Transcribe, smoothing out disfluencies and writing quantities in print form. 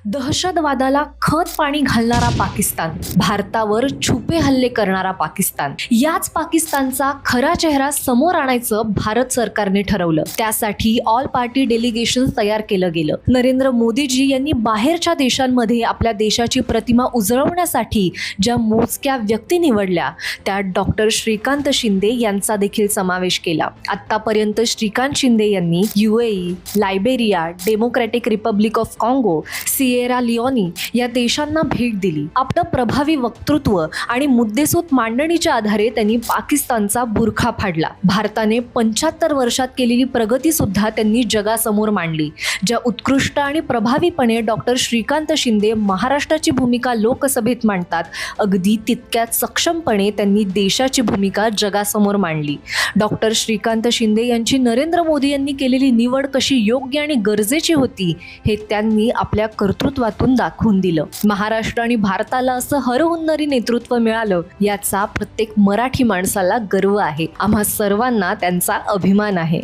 दहशतवादाला खत पाणी घालणारा पाकिस्तान, भारतावर छुपे हल्ले करणारा पाकिस्तान, याच पाकिस्तानचा खरा चेहरा समोर आणायचं भारत सरकारने ठरवलं. त्यासाठी ऑल पार्टी डेलिगेशन तयार केलं गेलं. नरेंद्र मोदीजी यांनी बाहेरच्या देशांमध्ये आपल्या देशाची प्रतिमा उजळवण्यासाठी ज्या मोजक्या व्यक्ती निवडल्या त्यात डॉक्टर श्रीकांत शिंदे यांचा देखील समावेश केला. आतापर्यंत श्रीकांत शिंदे यांनी UAE, Liberia, democratic Republic of काँगो, सिएरा लिओनी या देशांना भेट दिली. आपलं प्रभावी वक्तृत्व आणि मुद्देसूद मांडणीच्या आधारे त्यांनी पाकिस्तानचा बुरखा फाडला. भारताने 75 वर्षात केलेली प्रगती सुद्धा त्यांनी जगासमोर मांडली. ज्या उत्कृष्ट आणि प्रभावीपणे डॉक्टर श्रीकांत शिंदे महाराष्ट्राची भूमिका लोकसभेत मांडतात, अगदी तितक्याच सक्षमपणे त्यांनी देशाची भूमिका जगासमोर मांडली. डॉक्टर श्रीकांत शिंदे यांची नरेंद्र मोदी यांनी केलेली निवड कशी योग्य आणि गरजेची होती हे त्यांनी आपल्या कर्तृत्वातून दाखवून दिलं. महाराष्ट्र आणि भारताला असं हरहुन्नरी नेतृत्व मिळालं याचा प्रत्येक मराठी माणसाला गर्व आहे. आम्हा सर्वांना त्यांचा अभिमान आहे.